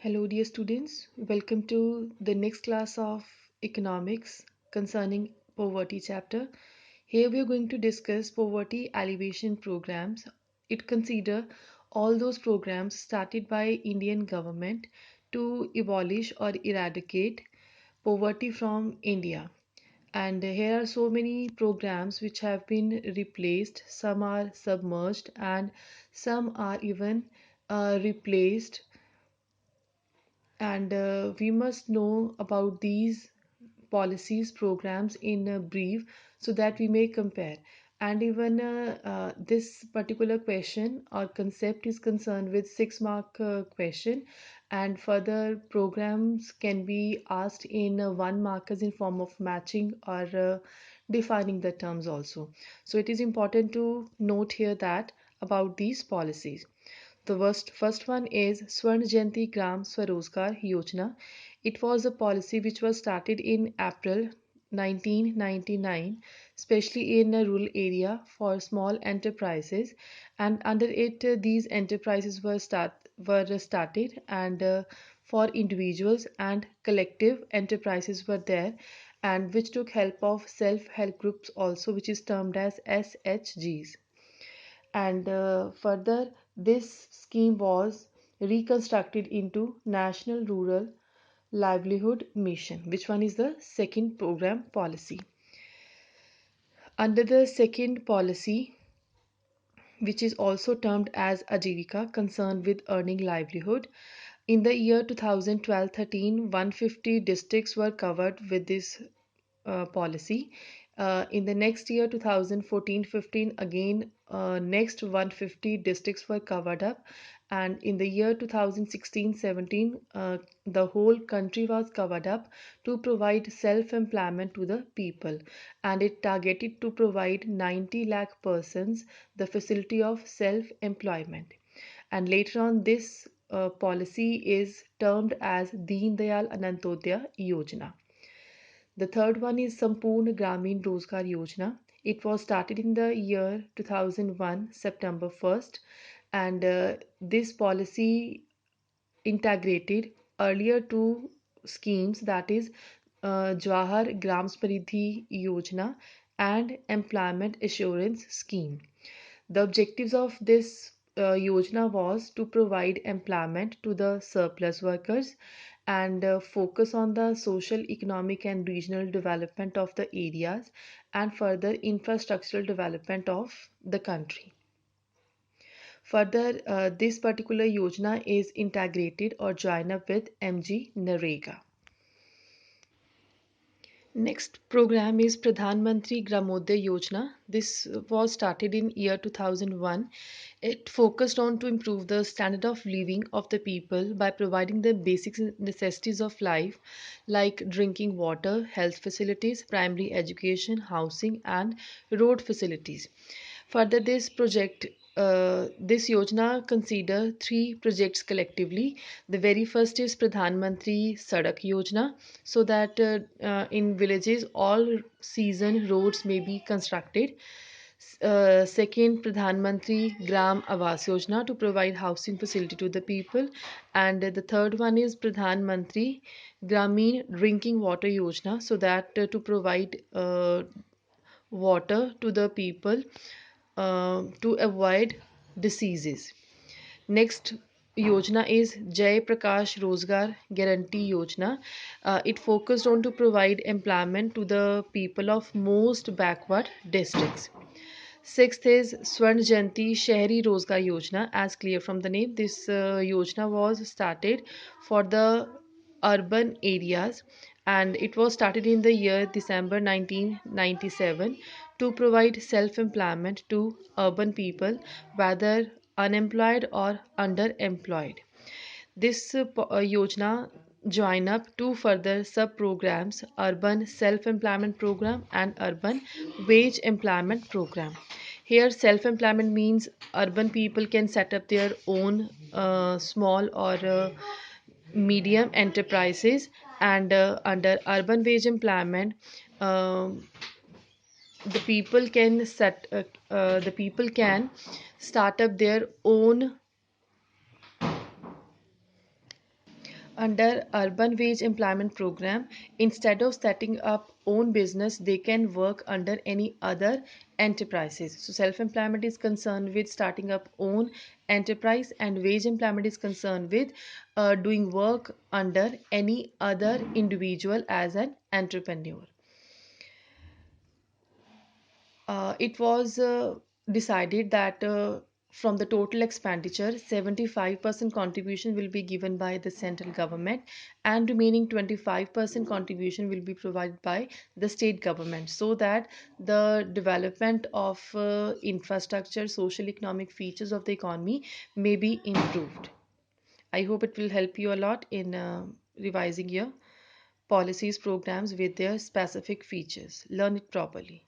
Hello, dear students. Welcome to the next class of economics concerning poverty chapter. Here we are going to discuss poverty alleviation programs. It consider all those programs started by Indian government to abolish or eradicate poverty from India. And here are so many programs which have been replaced. Some are submerged and some are even replaced, and we must know about these policies programs in a brief so that we may compare. And even this particular question or concept is concerned with 6 mark question, and further programs can be asked in 1 markers in form of matching or defining the terms also. So it is important to note here that about these policies. The first one is Swarn Jayanti Gram Swarozgar Yojana. It was a policy which was started in April 1999, especially in a rural area for small enterprises. And under it, these enterprises were started, and for individuals and collective enterprises were there, and which took help of self-help groups also, which is termed as SHGs. And further, this scheme was reconstructed into National Rural Livelihood Mission. Which one is the second program policy? Under the second policy, which is also termed as Ajivika, concerned with earning livelihood, in the year 2012-13, 150 districts were covered with this policy. In the next year 2014-15, again next 150 districts were covered up, and in the year 2016-17, the whole country was covered up to provide self-employment to the people, and it targeted to provide 90 lakh persons the facility of self-employment. And later on, this policy is termed as Deen Dayal Anantodaya Yojana. The third one is Sampurna Gramin Rozgar Yojana. It was started in the year 2001, September 1st, and this policy integrated earlier two schemes, that is Jawahar Gram Samriddhi Yojana and Employment Assurance Scheme. The objectives of this yojana was to provide employment to the surplus workers and focus on the social, economic, and regional development of the areas, and further infrastructural development of the country. Further, this particular yojana is integrated or joined up with MG Narega. Next program is Pradhan Mantri Gramodaya Yojana. This was started in year 2001. It focused on to improve the standard of living of the people by providing the basic necessities of life like drinking water, health facilities, primary education, housing, and road facilities. Further, this yojana consider three projects collectively. The very first is Pradhan Mantri Sadak Yojana, so that in villages all season roads may be constructed. Second, Pradhan Mantri Gram Awas Yojana, to provide housing facility to the people, and the third one is Pradhan Mantri Gramin Drinking Water Yojana, so that to provide water to the people to avoid diseases. Next yojana is Jai Prakash Rozgar Guarantee Yojana. It focused on to provide employment to the people of most backward districts. Sixth is Swarn Jayanti Shahri Rozgar Yojana. As clear from the name, this yojana was started for the urban areas, and it was started in the year December 1997 to provide self-employment to urban people, whether unemployed or underemployed. This yojana join up two further sub-programs, Urban Self-Employment Program and Urban Wage Employment Program. Here, self-employment means urban people can set up their own small or medium enterprises, and under urban wage employment, um the people can start up their own Under urban wage employment program, instead of setting up own business, they can work under any other enterprises. So self employment is concerned with starting up own enterprise, and wage employment is concerned with doing work under any other individual as an entrepreneur. It was decided that from the total expenditure, 75% contribution will be given by the central government, and remaining 25% contribution will be provided by the state government, so that the development of infrastructure, social economic features of the economy may be improved. I hope it will help you a lot in revising your policies programs with their specific features. Learn it properly.